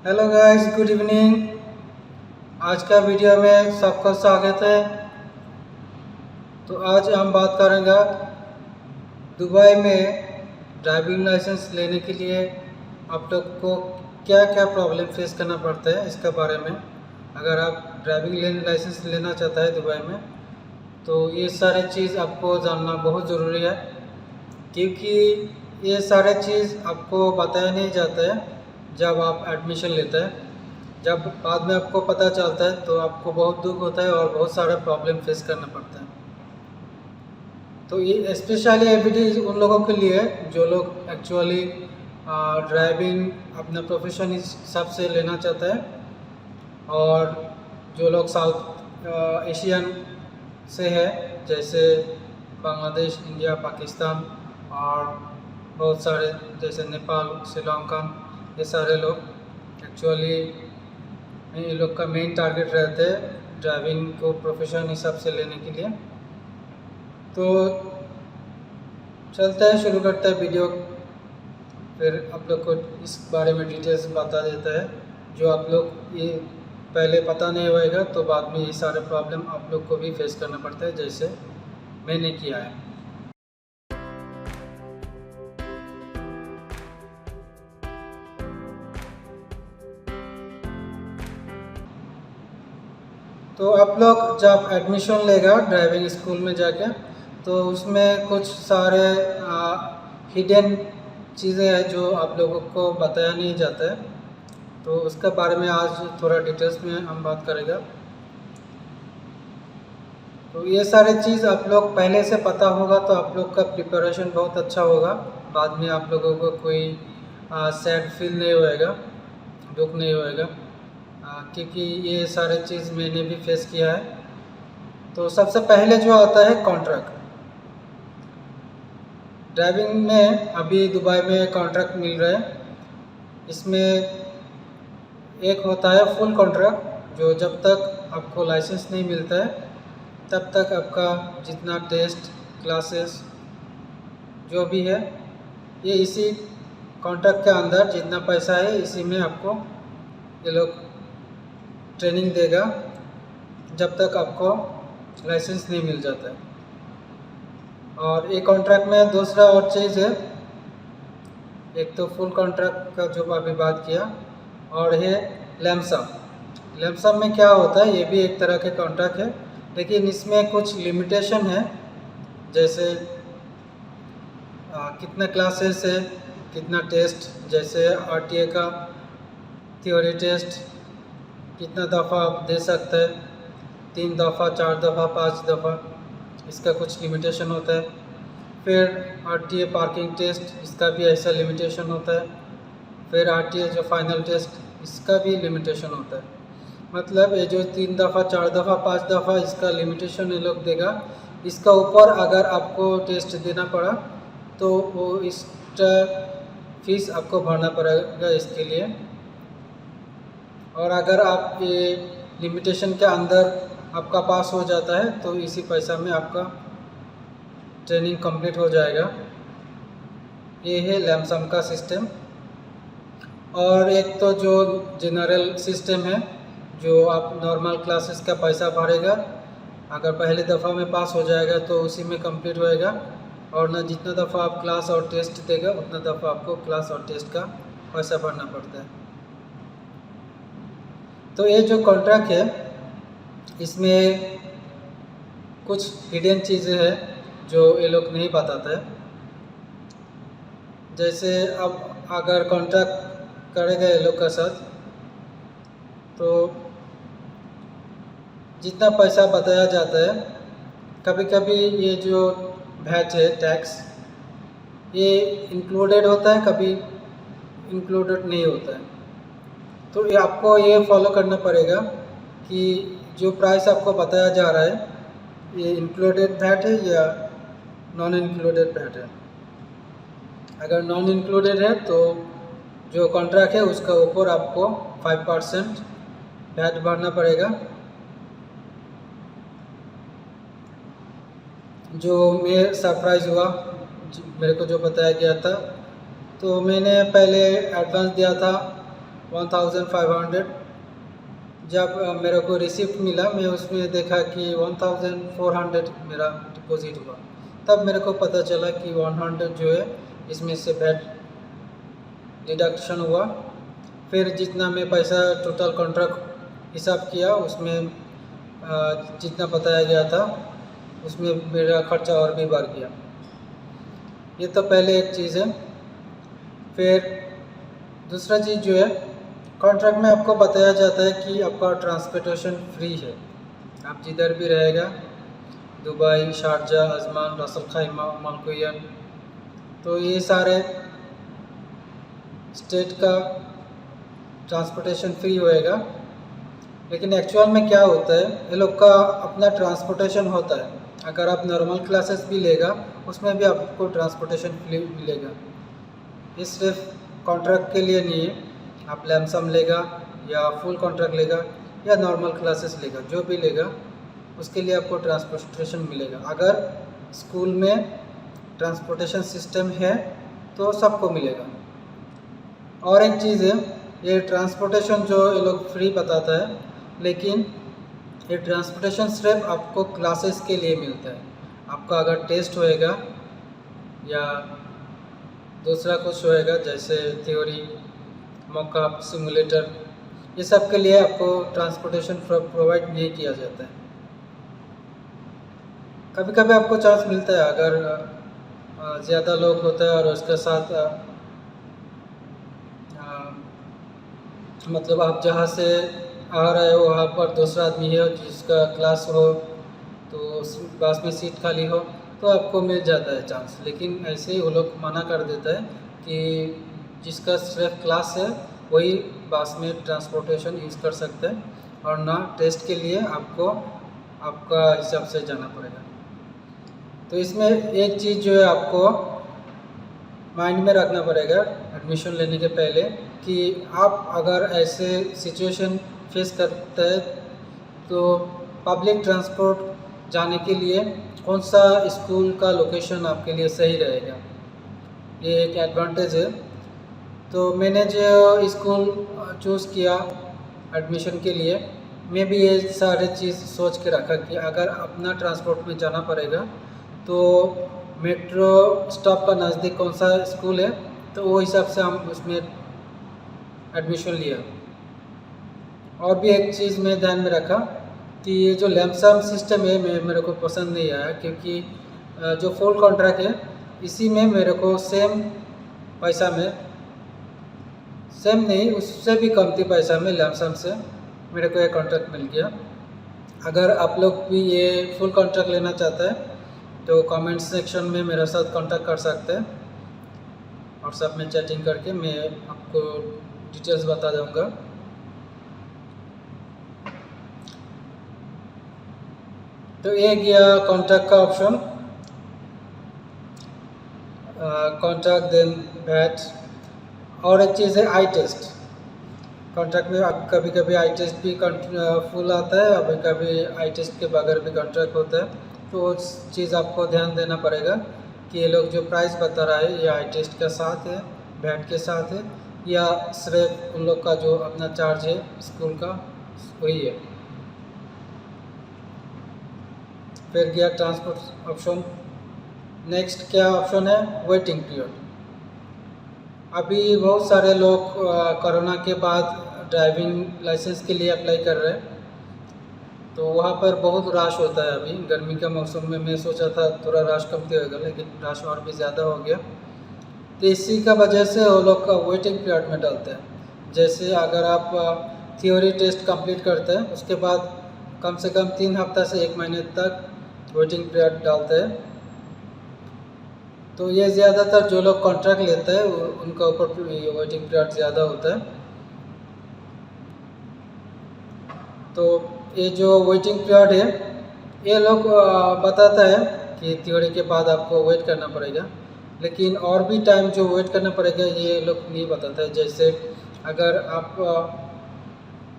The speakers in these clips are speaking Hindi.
Hello guys, good evening. आज का वीडियो में सबका स्वागत है। तो आज हम बात करेंगे दुबई में ड्राइविंग लाइसेंस लेने के लिए आप लोग को क्या क्या प्रॉब्लम फेस करना पड़ता है इसके बारे में। अगर आप ड्राइविंग लाइसेंस लेना चाहता है दुबई में तो ये सारे चीज़ आपको जानना बहुत ज़रूरी है, क्योंकि ये सारे चीज़ आपको बताया नहीं जाता है जब आप एडमिशन लेते हैं। जब बाद में आपको पता चलता है तो आपको बहुत दुख होता है और बहुत सारा प्रॉब्लम फेस करना पड़ता है। तो ये स्पेशली एबिलिटी उन लोगों के लिए जो लोग एक्चुअली ड्राइविंग अपना प्रोफेशन हिसाब से लेना चाहता है, और जो लोग साउथ एशियन से है, जैसे बांग्लादेश, इंडिया, पाकिस्तान और बहुत सारे जैसे नेपाल, श्रीलंका, ये सारे लोग एक्चुअली ये लोग का मेन टारगेट रहता है ड्राइविंग को प्रोफेशन हिसाब से लेने के लिए। तो चलते हैं, शुरू करते हैं वीडियो। फिर आप लोग को इस बारे में डिटेल्स बता देता है। जो आप लोग ये पहले पता नहीं होएगा तो बाद में ये सारे प्रॉब्लम आप लोग को भी फेस करना पड़ता है, जैसे मैंने किया है। तो आप लोग जब एडमिशन लेगा ड्राइविंग स्कूल में जाके, तो उसमें कुछ सारे हिडन चीज़ें हैं जो आप लोगों को बताया नहीं जाता है। तो उसके बारे में आज थोड़ा डिटेल्स में हम बात करेंगे। तो ये सारे चीज़ आप लोग पहले से पता होगा तो आप लोग का प्रिपरेशन बहुत अच्छा होगा। बाद में आप लोगों को कोई सैड फील नहीं होएगा, दुख नहीं होएगा, क्योंकि ये सारे चीज़ मैंने भी फेस किया है। तो सबसे पहले जो आता है कॉन्ट्रैक्ट। ड्राइविंग में अभी दुबई में कॉन्ट्रैक्ट मिल रहा है। इसमें एक होता है फुल कॉन्ट्रैक्ट, जो जब तक आपको लाइसेंस नहीं मिलता है तब तक आपका जितना टेस्ट, क्लासेस जो भी है, ये इसी कॉन्ट्रैक्ट के अंदर जितना पैसा है इसी में आपको ये लोग ट्रेनिंग देगा जब तक आपको लाइसेंस नहीं मिल जाता है। और ये कॉन्ट्रैक्ट में दूसरा और चीज़ है, एक तो फुल कॉन्ट्रैक्ट का जो अभी बात किया, और है लैमसम। लैमसम में क्या होता है, ये भी एक तरह के कॉन्ट्रैक्ट है, लेकिन इसमें कुछ लिमिटेशन है। जैसे कितना क्लासेस है, कितना टेस्ट, जैसे आरटीए का थ्योरी टेस्ट कितना दफ़ा आप दे सकते हैं, 3 दफ़ा, 4 दफ़ा, 5 दफ़ा, इसका कुछ लिमिटेशन होता है। फिर आरटीए पार्किंग टेस्ट, इसका भी ऐसा लिमिटेशन होता है। फिर आरटीए जो फाइनल टेस्ट, इसका भी लिमिटेशन होता है। मतलब ये जो 3 दफ़ा, 4 दफ़ा, 5 दफ़ा इसका लिमिटेशन ये लोग देगा। इसका ऊपर अगर आपको टेस्ट देना पड़ा तो वो एक्स्ट्रा फीस आपको भरना पड़ेगा इसके लिए। और अगर आप ये लिमिटेशन के अंदर आपका पास हो जाता है तो इसी पैसा में आपका ट्रेनिंग कंप्लीट हो जाएगा। ये है लैमसम का सिस्टम। और एक तो जो जनरल सिस्टम है, जो आप नॉर्मल क्लासेस का पैसा भरेगा, अगर पहले दफ़ा में पास हो जाएगा तो उसी में कंप्लीट होएगा, और ना जितना दफ़ा आप क्लास और टेस्ट देगा उतना दफ़ा आपको क्लास और टेस्ट का पैसा भरना पड़ता है। तो ये जो कॉन्ट्रैक्ट है इसमें कुछ हिडन चीज़ें हैं जो ये लोग नहीं बताते हैं। जैसे अब अगर कॉन्ट्रैक्ट करेगा ये लोग का साथ, तो जितना पैसा बताया जाता है, कभी कभी ये जो वैट है, टैक्स, ये इंक्लूडेड होता है, कभी इंक्लूडेड नहीं होता है। तो ये आपको ये फॉलो करना पड़ेगा कि जो प्राइस आपको बताया जा रहा है ये इंक्लूडेड वैट है या नॉन इंक्लूडेड वैट है। अगर नॉन इंक्लूडेड है तो जो कॉन्ट्रैक्ट है उसका ऊपर आपको 5% वैट भरना पड़ेगा। जो मैं सरप्राइज़ हुआ, मेरे को जो बताया गया था, तो मैंने पहले एडवांस दिया था 1500। जब मेरे को रिसिप्ट मिला, मैं उसमें देखा कि 1400 मेरा डिपॉजिट हुआ। तब मेरे को पता चला कि 100 जो है इसमें से वैट डिडक्शन हुआ। फिर जितना मैं पैसा टोटल कॉन्ट्रैक्ट हिसाब किया, उसमें जितना बताया गया था उसमें मेरा खर्चा और भी बढ़ गया। ये तो पहले एक चीज़ है। फिर दूसरा चीज़ जो है, कॉन्ट्रैक्ट में आपको बताया जाता है कि आपका ट्रांसपोर्टेशन फ्री है। आप जिधर भी रहेगा, दुबई, शारजा, अजमान, रसल खैमा, मलकुयन, तो ये सारे स्टेट का ट्रांसपोर्टेशन फ्री होएगा। लेकिन एक्चुअल में क्या होता है, ये लोग का अपना ट्रांसपोर्टेशन होता है। अगर आप नॉर्मल क्लासेस भी लेगा, उसमें भी आपको ट्रांसपोर्टेशन फ्री मिलेगा। ये सिर्फ कॉन्ट्रैक्ट के लिए नहीं है। आप लैमसम लेगा या फुल कॉन्ट्रैक्ट लेगा या नॉर्मल क्लासेस लेगा, जो भी लेगा उसके लिए आपको ट्रांसपोर्टेशन मिलेगा। अगर स्कूल में ट्रांसपोर्टेशन सिस्टम है तो सबको मिलेगा। और एक चीज़ है, ये ट्रांसपोर्टेशन जो ये लोग फ्री बताता है, लेकिन ये ट्रांसपोर्टेशन सिर्फ आपको क्लासेस के लिए मिलता है। आपका अगर टेस्ट होएगा या दूसरा कुछ होएगा, जैसे थ्योरी, मॉकअप, सिमुलेटर, ये सब के लिए आपको ट्रांसपोर्टेशन प्रोवाइड नहीं किया जाता है। कभी कभी आपको चांस मिलता है, अगर ज़्यादा लोग होता है और उसके साथ मतलब आप जहाँ से आ रहे हो वहाँ पर दूसरा आदमी है जिसका क्लास हो, तो बस में सीट खाली हो, तो आपको मिल जाता है चांस। लेकिन ऐसे ही वो लोग मना कर देता है कि जिसका सिर्फ क्लास है वही बस में ट्रांसपोर्टेशन यूज़ कर सकते हैं, और ना टेस्ट के लिए आपको आपका हिसाब से जाना पड़ेगा। तो इसमें एक चीज़ जो है आपको माइंड में रखना पड़ेगा एडमिशन लेने के पहले, कि आप अगर ऐसे सिचुएशन फेस करते हैं तो पब्लिक ट्रांसपोर्ट जाने के लिए कौन सा स्कूल का लोकेशन आपके लिए सही रहेगा, ये एक एडवांटेज है। तो मैंने जो स्कूल चूज़ किया एडमिशन के लिए, मैं भी ये सारे चीज़ सोच के रखा कि अगर अपना ट्रांसपोर्ट में जाना पड़ेगा तो मेट्रो स्टॉप का नज़दीक कौन सा स्कूल है, तो वो हिसाब से हम उसमें एडमिशन लिया। और भी एक चीज़ मैं ध्यान में रखा कि ये जो लैमसम सिस्टम है मेरे को पसंद नहीं आया, क्योंकि जो फुल कॉन्ट्रैक्ट है इसी में मेरे को सेम पैसा में, सेम नहीं उससे भी कमती पैसा में लैमसम से मेरे को एक कॉन्ट्रैक्ट मिल गया। अगर आप लोग भी ये फुल कॉन्ट्रैक्ट लेना चाहते हैं तो कमेंट सेक्शन में मेरे साथ कांटेक्ट कर सकते हैं, और सब में चैटिंग करके मैं आपको डिटेल्स बता दूँगा। तो ये गया कॉन्ट्रैक्ट का ऑप्शन, कॉन्ट्रैक्ट देन वैट। और एक चीज़ है आई टेस्ट। कॉन्ट्रैक्ट में आप कभी कभी आई टेस्ट भी फुल आता है, कभी कभी आई टेस्ट के बगैर भी कॉन्ट्रैक्ट होता है। तो उस चीज़ आपको ध्यान देना पड़ेगा कि ये लोग जो प्राइस बता रहा है ये आई टेस्ट के साथ है, वैट के साथ है, या सिर्फ उन लोग का जो अपना चार्ज है स्कूल का वही है। फिर गया ट्रांसपोर्ट ऑप्शन। नेक्स्ट क्या ऑप्शन है, वेटिंग पीरियड। अभी बहुत सारे लोग कोरोना के बाद ड्राइविंग लाइसेंस के लिए अप्लाई कर रहे हैं, तो वहाँ पर बहुत रश होता है। अभी गर्मी का मौसम में मैं सोचा था थोड़ा रश कमती होगा, लेकिन रश और भी ज़्यादा हो गया। तो इसी का वजह से वो लोग का वेटिंग पीरियड में डालते हैं। जैसे अगर आप थ्योरी टेस्ट कंप्लीट करते हैं, उसके बाद कम से कम 3 हफ्ता से 1 महीने तक वेटिंग पीरियड डालते हैं। तो ये ज़्यादातर जो लोग कॉन्ट्रैक्ट लेते हैं उनका ऊपर वेटिंग पीरियड ज़्यादा होता है। तो ये जो वेटिंग पीरियड है ये लोग बताता है कि थ्योरी के बाद आपको वेट करना पड़ेगा, लेकिन और भी टाइम जो वेट करना पड़ेगा ये लोग नहीं बताता है। जैसे अगर आप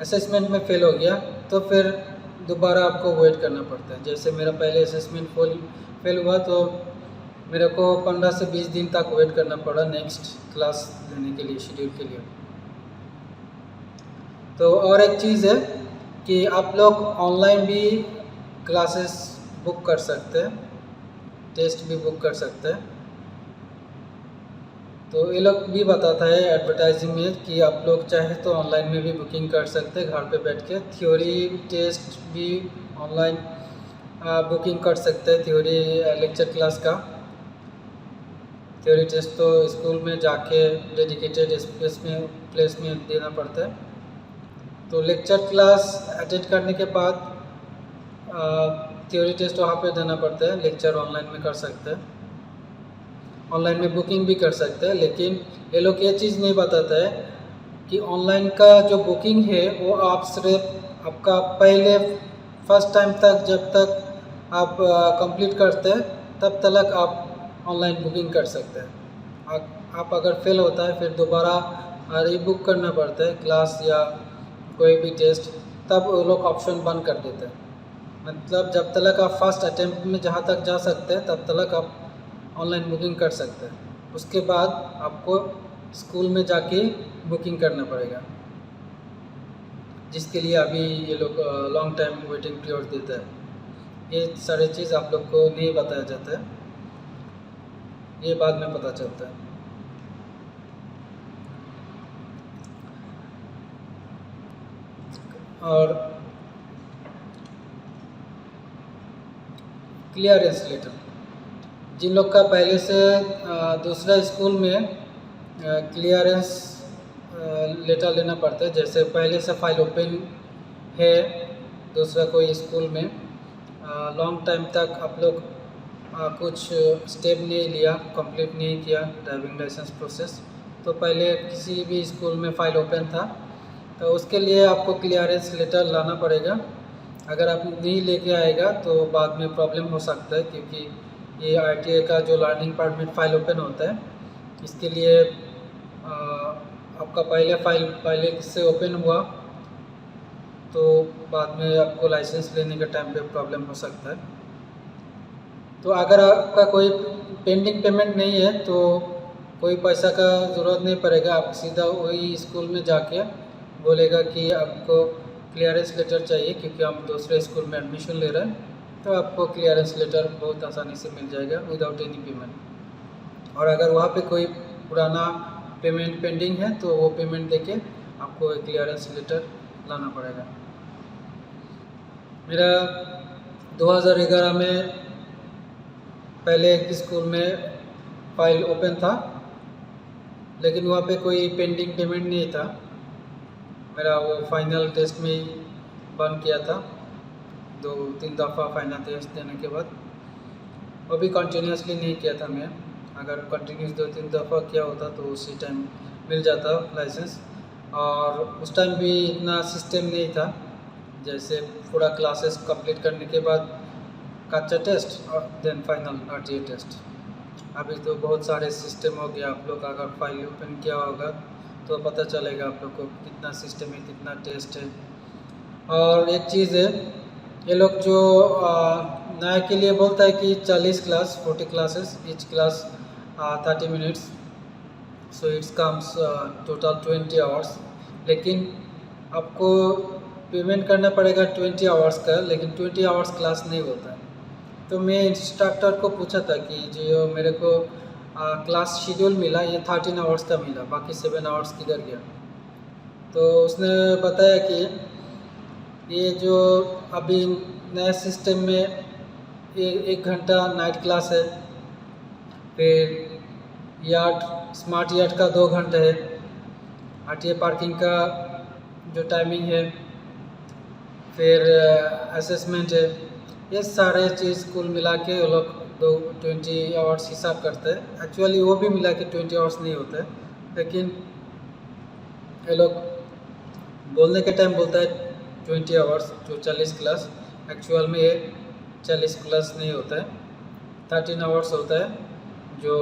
असेसमेंट में फेल हो गया तो फिर दोबारा आपको वेट करना पड़ता है। जैसे मेरा पहले असेसमेंट फेल हुआ तो मेरे को 15 से 20 दिन तक वेट करना पड़ा नेक्स्ट क्लास लेने के लिए, शेड्यूल के लिए। तो और एक चीज़ है कि आप लोग ऑनलाइन भी क्लासेस बुक कर सकते हैं, टेस्ट भी बुक कर सकते हैं। तो ये लोग भी बताता है एडवर्टाइजिंग में कि आप लोग चाहे तो ऑनलाइन में भी बुकिंग कर सकते हैं घर पे बैठ के। थ्योरी टेस्ट भी ऑनलाइन बुकिंग कर सकते हैं, थ्योरी लेक्चर क्लास का। थ्योरी टेस्ट तो स्कूल में जाके डेडिकेटेड प्लेस में देना पड़ता है। तो लेक्चर क्लास अटेंड करने के बाद थ्योरी टेस्ट वहाँ पे देना पड़ता है। लेक्चर ऑनलाइन में कर सकते हैं, ऑनलाइन में बुकिंग भी कर सकते हैं। लेकिन ये लोग ये चीज़ नहीं बताता है कि ऑनलाइन का जो बुकिंग है वो आप सिर्फ आपका पहले फर्स्ट टाइम तक, जब तक आप कंप्लीट करते हैं तब तक आप ऑनलाइन बुकिंग कर सकते हैं। आप अगर फेल होता है फिर दोबारा रीबुक करना पड़ता है क्लास या कोई भी टेस्ट, तब वो लोग ऑप्शन बंद कर देते हैं। मतलब जब तक आप फर्स्ट अटेम्प्ट में जहाँ तक जा सकते हैं तब तक आप ऑनलाइन बुकिंग कर सकते हैं। उसके बाद आपको स्कूल में जाके बुकिंग करना पड़ेगा, जिसके लिए अभी ये लोग लॉन्ग टाइम वेटिंग पीरियड देता है। ये सारी चीज़ आप लोग को नहीं बताया जाता है, ये बाद में पता चलता है। और क्लियरेंस लेटर, जिन लोग का पहले से दूसरा स्कूल में क्लियरेंस लेटर लेना पड़ता है, जैसे पहले से फाइल ओपन है दूसरा कोई स्कूल में, लॉन्ग टाइम तक आप लोग कुछ स्टेप नहीं लिया, कंप्लीट नहीं किया ड्राइविंग लाइसेंस प्रोसेस, तो पहले किसी भी स्कूल में फ़ाइल ओपन था तो उसके लिए आपको क्लियरेंस लेटर लाना पड़ेगा। अगर आप नहीं लेके आएगा तो बाद में प्रॉब्लम हो सकता है, क्योंकि ये आरटीए का जो लर्निंग परमिट फ़ाइल ओपन होता है, इसके लिए आपका पहले से ओपन हुआ तो बाद में आपको लाइसेंस लेने के टाइम पे प्रॉब्लम हो सकता है। तो अगर आपका कोई पेंडिंग पेमेंट नहीं है तो कोई पैसा का ज़रूरत नहीं पड़ेगा, आप सीधा वही स्कूल में जाके बोलेगा कि आपको क्लियरेंस लेटर चाहिए क्योंकि हम दूसरे स्कूल में एडमिशन ले रहे हैं, तो आपको क्लियरेंस लेटर बहुत आसानी से मिल जाएगा विदाउट एनी पेमेंट। और अगर वहाँ पे कोई पुराना पेमेंट पेंडिंग है तो वो पेमेंट देके आपको एक क्लियरेंस लेटर लाना पड़ेगा। मेरा 2011 में पहले एक स्कूल में फ़ाइल ओपन था, लेकिन वहाँ पे कोई पेंडिंग पेमेंट नहीं था। मेरा वो फाइनल टेस्ट में ही बंद किया था, 2-3 दफ़ा फाइनल टेस्ट देने के बाद। वो भी कंटिन्यूसली नहीं किया था मैं, अगर कंटिन्यूस 2-3 दफ़ा किया होता तो उसी टाइम मिल जाता लाइसेंस। और उस टाइम भी इतना सिस्टम नहीं था, जैसे पूरा क्लासेस कंप्लीट करने के बाद कच्चा टेस्ट और देन फाइनल आरटीए टेस्ट। अभी तो बहुत सारे सिस्टम हो गया, आप लोग अगर फाइल ओपन किया होगा तो पता चलेगा आप लोग को कितना सिस्टम है, कितना टेस्ट है। और एक चीज़ है, ये लोग जो नया के लिए बोलता है कि 40 classes, each class 30 minutes, so it's comes total 20 hours. लेकिन आपको पेमेंट करना पड़ेगा 20 आवर्स का, लेकिन 20 आवर्स क्लास नहीं होता है। तो मैं इंस्ट्रक्टर को पूछा था कि जो मेरे को क्लास शेड्यूल मिला ये 13 आवर्स का मिला, बाकी 7 आवर्स किधर गया। तो उसने बताया कि ये जो अभी नया सिस्टम में ये 1 घंटा नाइट क्लास है, फिर स्मार्ट यार्ड का 2 घंटे है, आरटीए पार्किंग का जो टाइमिंग है, फिर असेसमेंट है, ये सारे चीज़ कुल मिला के वो लोग 20 आवर्स हिसाब करते हैं। एक्चुअली वो भी मिला के 20 आवर्स नहीं होता है, लेकिन ये लोग बोलने के टाइम बोलता है 20 आवर्स, जो 40 क्लास, एक्चुअल में ये 40 क्लास नहीं होता है, 13 आवर्स होता है, जो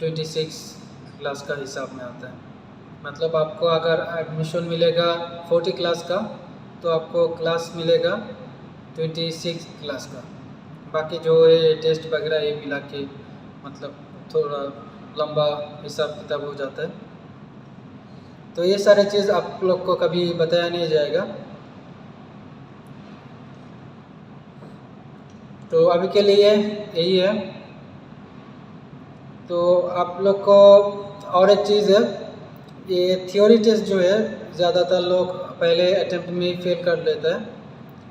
26 क्लास का हिसाब में आता है। मतलब आपको अगर एडमिशन मिलेगा 40 क्लास का तो आपको क्लास मिलेगा 26 क्लास का, बाकी जो है टेस्ट वगैरह ये मिला के मतलब थोड़ा लंबा हिसाब किताब हो जाता है। तो ये सारे चीज़ आप लोग को कभी बताया नहीं जाएगा। तो अभी के लिए यही है। तो आप लोग को और एक चीज़ है, ये थ्योरी टेस्ट जो है ज़्यादातर लोग पहले अटेम्प्ट में ही फेल कर लेता है।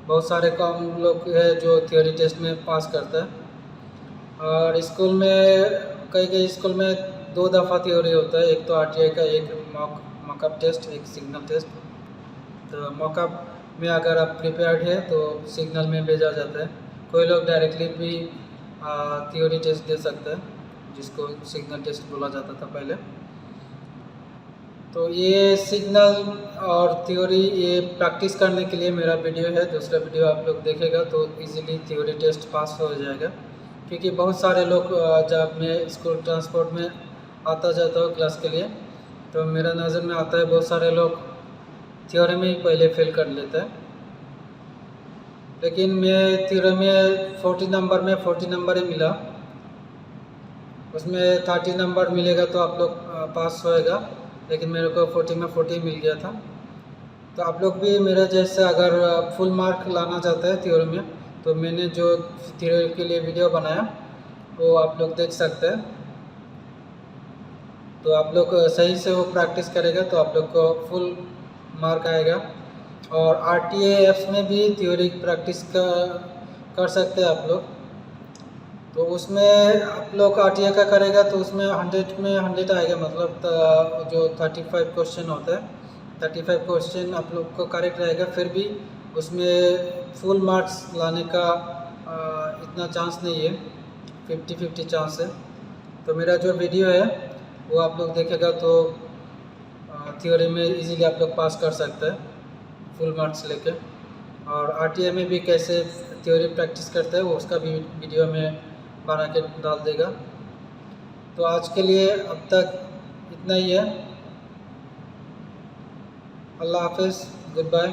बहुत सारे कम लोग है जो थ्योरी टेस्ट में पास करता है। और स्कूल में कई स्कूल में 2 दफ़ा थ्योरी होता है, एक तो आरटीआई का, एक मॉकअप टेस्ट, एक सिग्नल टेस्ट। तो मॉकअप में अगर आप प्रिपेयर्ड है तो सिग्नल में भेजा जाता है। कोई लोग डायरेक्टली भी थ्योरी टेस्ट दे सकते हैं, जिसको सिग्नल टेस्ट बोला जाता था पहले। तो ये सिग्नल और थ्योरी ये प्रैक्टिस करने के लिए मेरा वीडियो है, दूसरा वीडियो आप लोग देखेगा तो इजीली थ्योरी टेस्ट पास हो जाएगा। क्योंकि बहुत सारे लोग जब मैं स्कूल ट्रांसपोर्ट में आता जाता हूँ क्लास के लिए, तो मेरा नज़र में आता है बहुत सारे लोग थ्योरी में ही पहले फेल कर लेते हैं। लेकिन मैं थ्योरी में 40 नंबर ही मिला, उसमें 30 नंबर मिलेगा तो आप लोग पास होएगा, लेकिन मेरे को 40 में 40 मिल गया था। तो आप लोग भी मेरे जैसे अगर फुल मार्क लाना चाहते हैं थ्योरी में, तो मैंने जो थ्योरी के लिए वीडियो बनाया वो आप लोग देख सकते हैं। तो आप लोग सही से वो प्रैक्टिस करेगा तो आप लोग को फुल मार्क आएगा। और आरटीए एप्स में भी थ्योरी प्रैक्टिस कर सकते हैं आप लोग। तो उसमें आप लोग आरटीए का करेगा तो उसमें 100 में 100 आएगा, मतलब जो 35 क्वेश्चन होता है, 35 क्वेश्चन आप लोग को करेक्ट रहेगा। फिर भी उसमें फुल मार्क्स लाने का इतना चांस नहीं है, 50-50 चांस है। तो मेरा जो वीडियो है वो आप लोग देखेगा तो थ्योरी में इजीली आप लोग पास कर सकते हैं फुल मार्क्स लेके। और आरटीए में भी कैसे थ्योरी प्रैक्टिस करते हैं वो उसका भी वीडियो में बना के डाल देगा। तो आज के लिए अब तक इतना ही है। अल्लाह हाफिज़, गुड बाय।